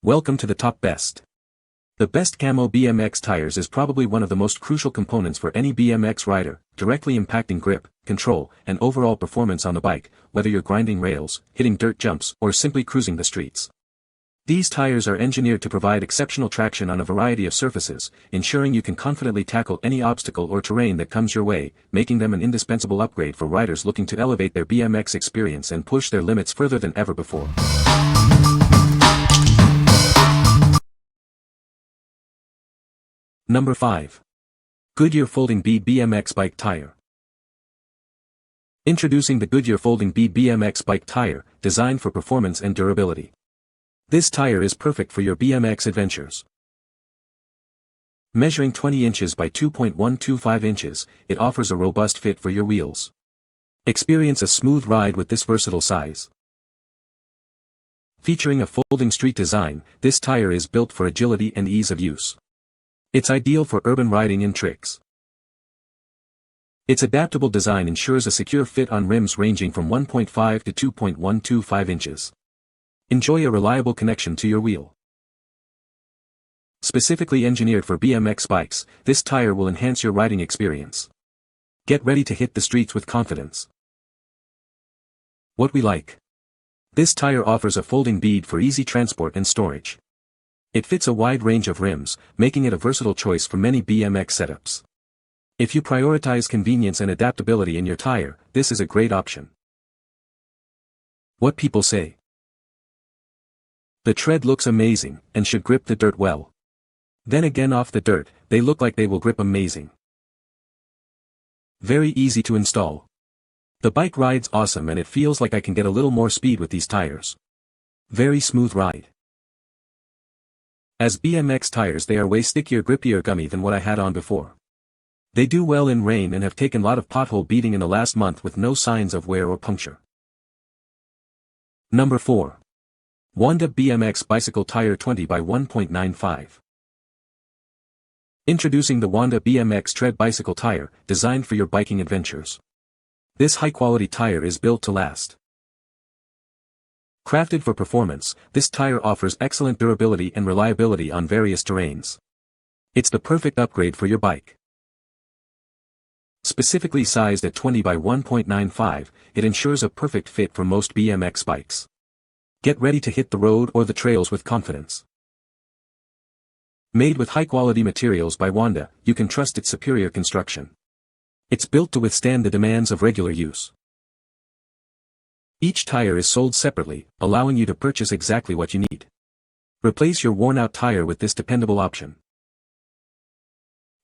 Welcome to the top best. The best Camo BMX tires is probably one of the most crucial components for any BMX rider, directly impacting grip, control, and overall performance on the bike, whether you're grinding rails, hitting dirt jumps, or simply cruising the streets. These tires are engineered to provide exceptional traction on a variety of surfaces, ensuring you can confidently tackle any obstacle or terrain that comes your way, making them an indispensable upgrade for riders looking to elevate their BMX experience and push their limits further than ever before. Number 5. Goodyear Folding Bead BMX Bike Tire. Introducing the Goodyear Folding Bead BMX Bike Tire, designed for performance and durability. This tire is perfect for your BMX adventures. Measuring 20 inches by 2.125 inches, it offers a robust fit for your wheels. Experience a smooth ride with this versatile size. Featuring a folding street design, this tire is built for agility and ease of use. It's ideal for urban riding and tricks. Its adaptable design ensures a secure fit on rims ranging from 1.5 to 2.125 inches. Enjoy a reliable connection to your wheel. Specifically engineered for BMX bikes, this tire will enhance your riding experience. Get ready to hit the streets with confidence. What we like. This tire offers a folding bead for easy transport and storage. It fits a wide range of rims, making it a versatile choice for many BMX setups. If you prioritize convenience and adaptability in your tire, this is a great option. What people say. The tread looks amazing, and should grip the dirt well. Then again, off the dirt, they look like they will grip amazing. Very easy to install. The bike rides awesome and it feels like I can get a little more speed with these tires. Very smooth ride. As BMX tires, they are way stickier, grippier, gummy than what I had on before. They do well in rain and have taken a lot of pothole beating in the last month with no signs of wear or puncture. Number 4. Wanda BMX Bicycle Tire 20 by 1.95. Introducing the Wanda BMX Tread Bicycle Tire, designed for your biking adventures. This high-quality tire is built to last. Crafted for performance, this tire offers excellent durability and reliability on various terrains. It's the perfect upgrade for your bike. Specifically sized at 20 by 1.95, it ensures a perfect fit for most BMX bikes. Get ready to hit the road or the trails with confidence. Made with high-quality materials by Wanda, you can trust its superior construction. It's built to withstand the demands of regular use. Each tire is sold separately, allowing you to purchase exactly what you need. Replace your worn-out tire with this dependable option.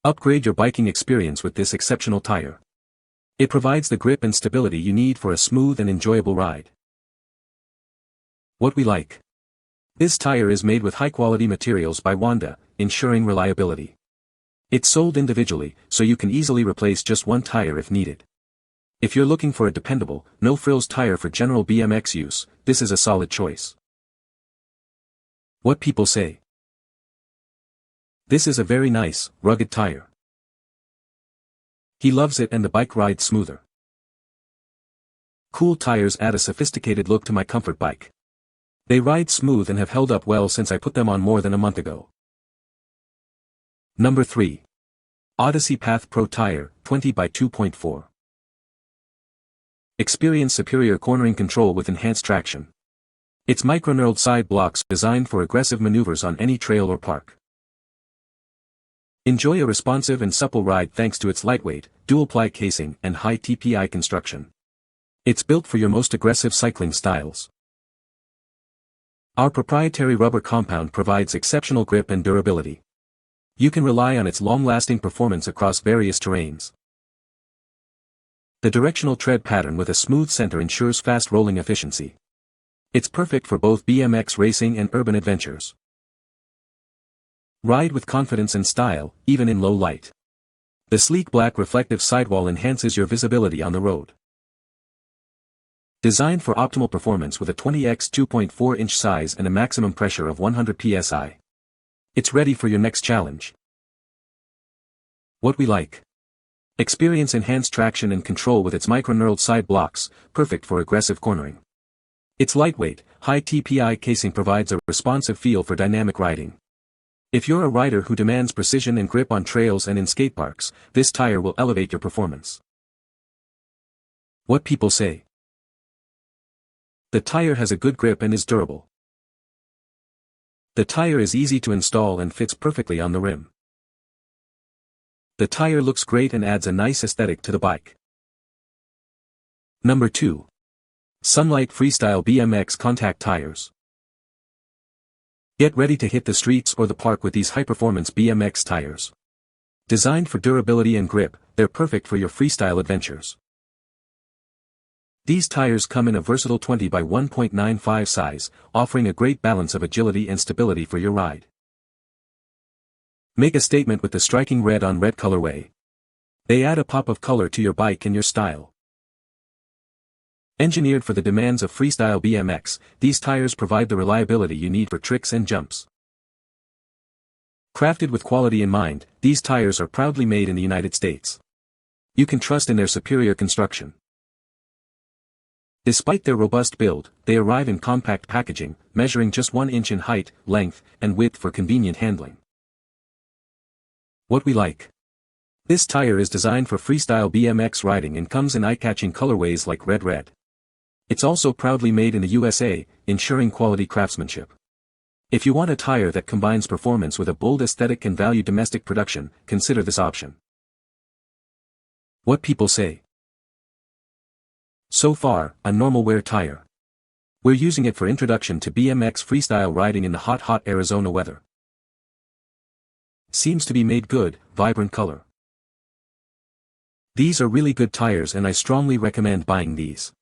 Upgrade your biking experience with this exceptional tire. It provides the grip and stability you need for a smooth and enjoyable ride. What we like. This tire is made with high-quality materials by Wanda, ensuring reliability. It's sold individually, so you can easily replace just one tire if needed. If you're looking for a dependable, no-frills tire for general BMX use, this is a solid choice. What people say. This is a very nice, rugged tire. He loves it and the bike rides smoother. Cool tires add a sophisticated look to my comfort bike. They ride smooth and have held up well since I put them on more than a month ago. Number 3. Odyssey Path Pro Tire, 20 by 2.4. Experience superior cornering control with enhanced traction. Its micro-knurled side blocks designed for aggressive maneuvers on any trail or park. Enjoy a responsive and supple ride thanks to its lightweight, dual-ply casing and high TPI construction. It's built for your most aggressive cycling styles. Our proprietary rubber compound provides exceptional grip and durability. You can rely on its long-lasting performance across various terrains. The directional tread pattern with a smooth center ensures fast rolling efficiency. It's perfect for both BMX racing and urban adventures. Ride with confidence and style, even in low light. The sleek black reflective sidewall enhances your visibility on the road. Designed for optimal performance with a 20x 2.4-inch size and a maximum pressure of 100 psi. It's ready for your next challenge. What we like. Experience enhanced traction and control with its micro-knurled side blocks, perfect for aggressive cornering. Its lightweight, high TPI casing provides a responsive feel for dynamic riding. If you're a rider who demands precision and grip on trails and in skateparks, this tire will elevate your performance. What people say. The tire has a good grip and is durable. The tire is easy to install and fits perfectly on the rim. The tire looks great and adds a nice aesthetic to the bike. Number 2. SUNLITE Freestyle BMX Kontact Tires. Get ready to hit the streets or the park with these high-performance BMX tires. Designed for durability and grip, they're perfect for your freestyle adventures. These tires come in a versatile 20 by 1.95 size, offering a great balance of agility and stability for your ride. Make a statement with the striking red on red colorway. They add a pop of color to your bike and your style. Engineered for the demands of freestyle BMX, these tires provide the reliability you need for tricks and jumps. Crafted with quality in mind, these tires are proudly made in the United States. You can trust in their superior construction. Despite their robust build, they arrive in compact packaging, measuring just 1 inch in height, length, and width for convenient handling. What we like. This tire is designed for freestyle BMX riding and comes in eye-catching colorways like red. It's also proudly made in the USA, ensuring quality craftsmanship. If you want a tire that combines performance with a bold aesthetic and value domestic production, consider this option. What people say. So far, a normal wear tire. We're using it for introduction to BMX freestyle riding in the hot Arizona weather. Seems to be made good, vibrant color. These are really good tires and I strongly recommend buying these.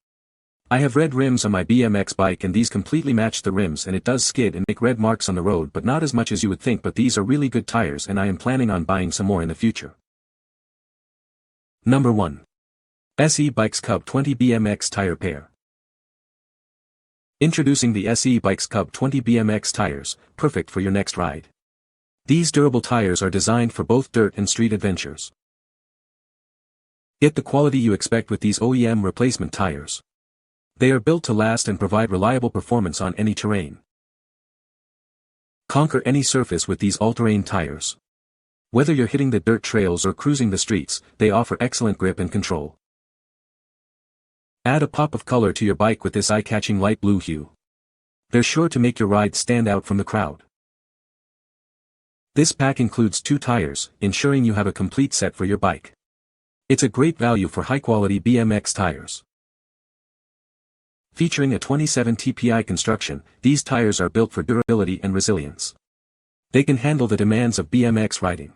I have red rims on my BMX bike and these completely match the rims and it does skid and make red marks on the road but not as much as you would think, but these are really good tires and I am planning on buying some more in the future. Number 1. SE Bikes Cub 20 BMX Tire Pair. Introducing the SE Bikes Cub 20 BMX tires, perfect for your next ride. These durable tires are designed for both dirt and street adventures. Get the quality you expect with these OEM replacement tires. They are built to last and provide reliable performance on any terrain. Conquer any surface with these all-terrain tires. Whether you're hitting the dirt trails or cruising the streets, they offer excellent grip and control. Add a pop of color to your bike with this eye-catching light blue hue. They're sure to make your ride stand out from the crowd. This pack includes 2 tires, ensuring you have a complete set for your bike. It's a great value for high-quality BMX tires. Featuring a 27 TPI construction, these tires are built for durability and resilience. They can handle the demands of BMX riding.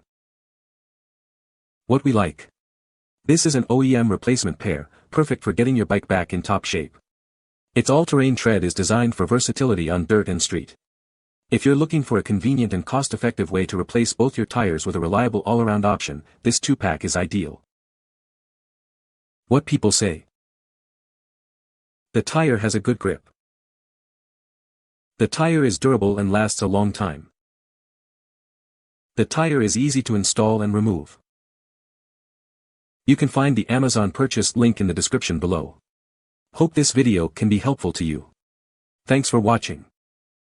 What we like. This is an OEM replacement pair, perfect for getting your bike back in top shape. Its all-terrain tread is designed for versatility on dirt and street. If you're looking for a convenient and cost-effective way to replace both your tires with a reliable all-around option, this 2-pack is ideal. What people say. The tire has a good grip. The tire is durable and lasts a long time. The tire is easy to install and remove. You can find the Amazon purchase link in the description below. Hope this video can be helpful to you. Thanks for watching.